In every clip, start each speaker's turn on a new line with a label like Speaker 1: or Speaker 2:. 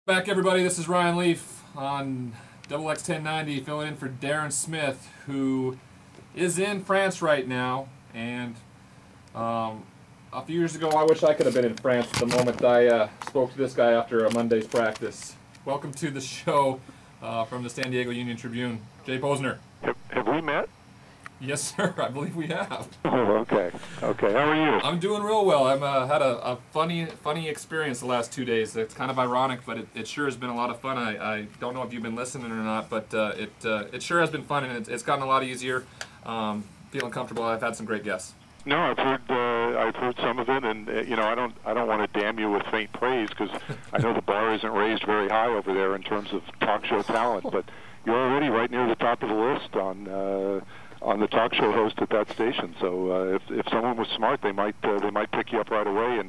Speaker 1: Back, everybody. This is Ryan Leaf on XX1090, filling in for Darren Smith, who is in France right now. And a few years ago, I wish I could have been in France the moment I spoke to this guy after a Monday's practice. Welcome to the show from the San Diego Union Tribune, Jay Posner.
Speaker 2: Have we met?
Speaker 1: Yes, sir. I believe we have.
Speaker 2: Oh, okay. Okay. How are you?
Speaker 1: I'm doing real well. I've had a funny experience the last 2 days. It's kind of ironic, but it sure has been a lot of fun. I don't know if you've been listening or not, but it sure has been fun, and it's gotten a lot easier. Feeling comfortable. I've had some great guests.
Speaker 2: No, I've heard some of it, and you know, I don't want to damn you with faint praise because I know the bar isn't raised very high over there in terms of talk show talent, but you're already right near the top of the list on the talk show host at that station. So if someone was smart, they might pick you up right away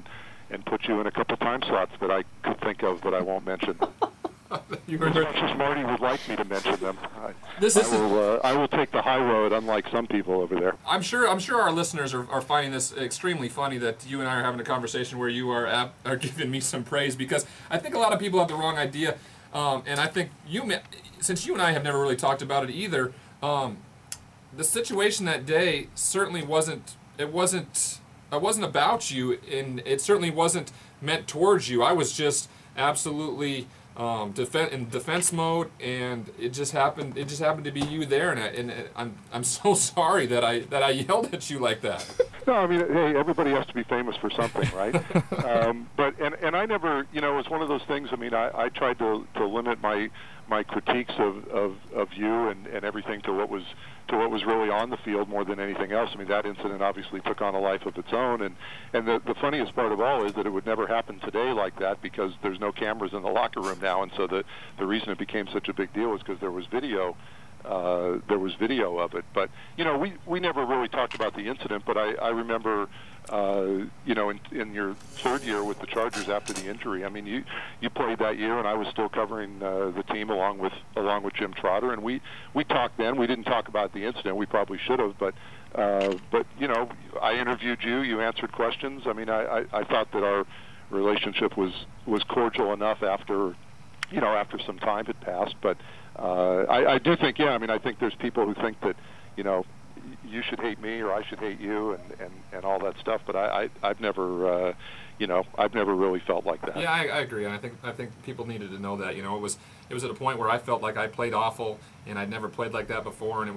Speaker 2: and put you in a couple time slots that I could think of, but I won't mention. As much as Marty would like me to mention them, I will take the high road, unlike some people over there.
Speaker 1: I'm sure our listeners are finding this extremely funny that you and I are having a conversation where you are giving me some praise, because I think a lot of people have the wrong idea, and I think since you and I have never really talked about it either. The situation that day certainly wasn't about you, and it certainly wasn't meant towards you. I was just absolutely in defense mode, and it just happened to be you there, and I'm so sorry that I yelled at you like that.
Speaker 2: No, I mean, hey, everybody has to be famous for something, right? But I never, you know, it's one of those things. I mean, I tried to limit my critiques of you and everything to what was really on the field more than anything else. I mean, that incident obviously took on a life of its own, and the funniest part of all is that it would never happen today like that because there's no cameras in the locker room now, and so the reason it became such a big deal is because there was video. There was video of it, but you know, we never really talked about the incident. But I remember, you know, in your third year with the Chargers after the injury, I mean, you played that year, and I was still covering the team along with Jim Trotter, and we talked then. We didn't talk about the incident. We probably should have, but you know, I interviewed you. You answered questions. I mean, I thought that our relationship was cordial enough after some time had passed, but. I do think, yeah, I mean, I think there's people who think that, you know, you should hate me or I should hate you and all that stuff, but I've never, you know, I've never really felt like that.
Speaker 1: Yeah, I agree, and I think people needed to know that. You know, it was at a point where I felt like I played awful, and I'd never played like that before, and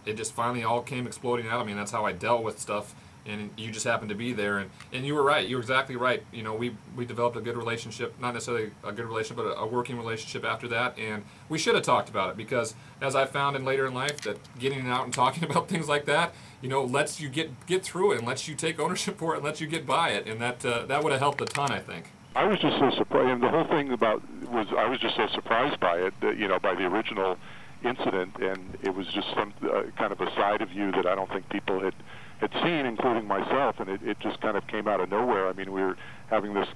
Speaker 1: it just finally all came exploding out of me, and that's how I dealt with stuff. And you just happened to be there, and you were right. You were exactly right. You know, we developed a good relationship, not necessarily a good relationship, but a working relationship after that. And we should have talked about it because, as I found in later in life, that getting out and talking about things like that, you know, lets you get through it and lets you take ownership for it and lets you get by it, and that would have helped a ton, I think.
Speaker 2: I was just so surprised, and the whole thing I was just so surprised by it, you know, by the original incident, and it was just some kind of a side of you that I don't think people had seen, including myself, and it just kind of came out of nowhere. I mean, we were having this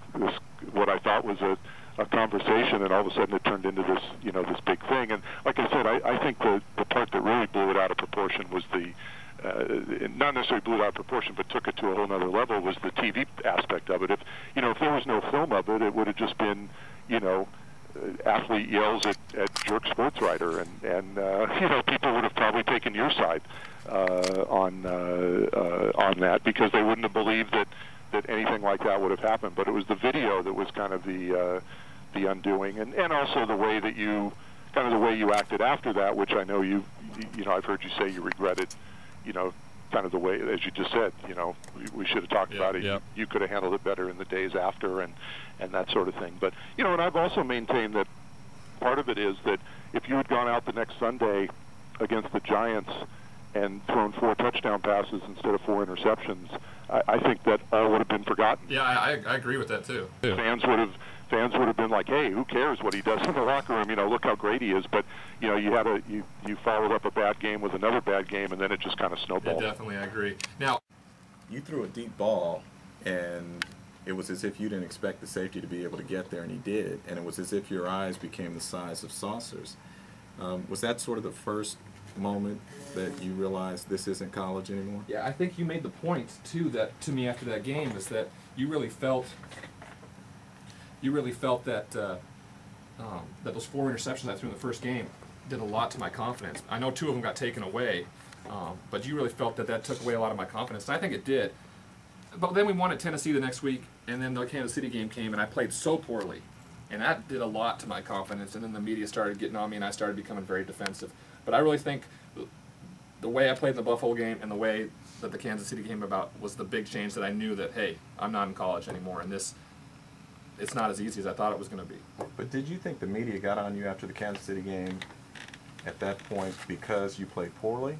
Speaker 2: what I thought was a conversation, and all of a sudden it turned into this, you know, this big thing. And like I said, I think the part that really blew it out of proportion was not necessarily blew it out of proportion, but took it to a whole other level, was the TV aspect of it. If there was no film of it, it would have just been, you know, athlete yells at jerk sports writer, and you know, people would have probably taken your side on that because they wouldn't have believed that anything like that would have happened. But it was the video that was kind of the undoing, and also the way that you acted after that, which I know you know, I've heard you say you regretted, you know, kind of the way, as you just said, you know, we should have talked about it. Yeah. You could have handled it better in the days after, and that sort of thing. But you know, and I've also maintained that part of it is that if you had gone out the next Sunday against the Giants and thrown 4 touchdown passes instead of 4 interceptions, I think that all would have been forgotten.
Speaker 1: Yeah, I agree with that too.
Speaker 2: Fans would have been like, hey, who cares what he does in the locker room? You know, look how great he is. But you know, you followed up a bad game with another bad game, and then it just kind of snowballed.
Speaker 1: Yeah, definitely, I agree. Now,
Speaker 3: you threw a deep ball, and it was as if you didn't expect the safety to be able to get there, and he did. And it was as if your eyes became the size of saucers. Was that sort of the first moment that you realized this isn't college anymore?
Speaker 1: Yeah, I think you made the point too that to me after that game is that you really felt that that those 4 interceptions I threw in the first game did a lot to my confidence. I know 2 of them got taken away, but you really felt that that took away a lot of my confidence. And I think it did. But then we won at Tennessee the next week, and then the Kansas City game came, and I played so poorly. And that did a lot to my confidence, and then the media started getting on me, and I started becoming very defensive. But I really think the way I played in the Buffalo game and the way that the Kansas City game about was the big change that I knew that, hey, I'm not in college anymore, and it's not as easy as I thought it was going to be.
Speaker 3: But did you think the media got on you after the Kansas City game at that point because you played poorly?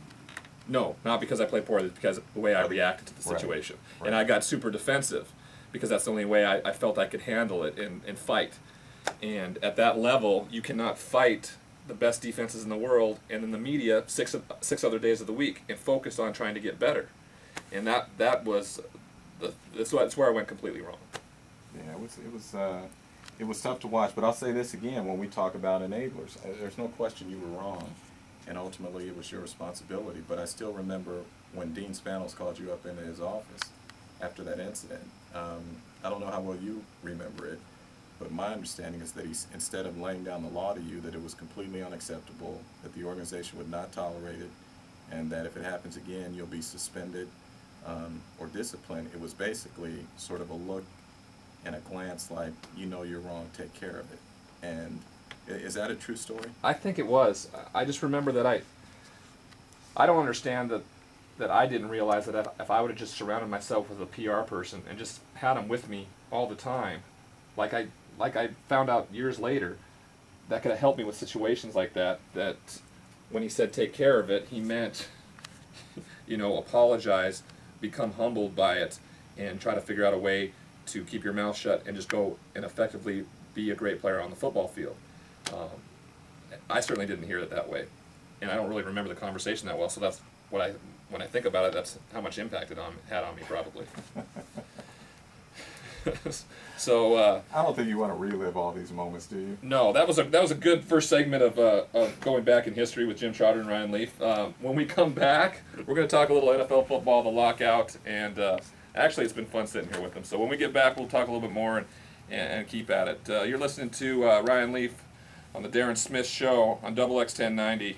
Speaker 1: No, not because I played poorly, because of the way I reacted to the situation. Right. And I got super defensive because that's the only way I felt I could handle it and fight. And at that level, you cannot fight the best defenses in the world and in the media six other days of the week and focus on trying to get better. And that's where I went completely wrong.
Speaker 3: Yeah, it was tough to watch. But I'll say this again: when we talk about enablers, there's no question you were wrong, and ultimately it was your responsibility. But I still remember when Dean Spanos called you up into his office after that incident. I don't know how well you remember it, but my understanding is that he, instead of laying down the law to you, that it was completely unacceptable, that the organization would not tolerate it, and that if it happens again, you'll be suspended or disciplined. It was basically sort of a look and a glance like, you know you're wrong, take care of it. And is that a true story?
Speaker 1: I think it was. I just remember that I don't understand that I didn't realize that if I would have just surrounded myself with a PR person and just had him with me all the time, like I found out years later, that could have helped me with situations like that, that when he said take care of it, he meant, apologize, become humbled by it, and try to figure out a way to keep your mouth shut and just go and effectively be a great player on the football field. I certainly didn't hear it that way, and I don't really remember the conversation that well, so that's when I think about it, that's how much impact it had on me, probably. So
Speaker 3: I don't think you want to relive all these moments, do you?
Speaker 1: No, that was a good first segment of going back in history with Jim Trotter and Ryan Leaf. When we come back, we're going to talk a little NFL football, the lockout, and actually it's been fun sitting here with them. So when we get back, we'll talk a little bit more and keep at it. You're listening to Ryan Leaf on the Darren Smith Show on Double X 1090.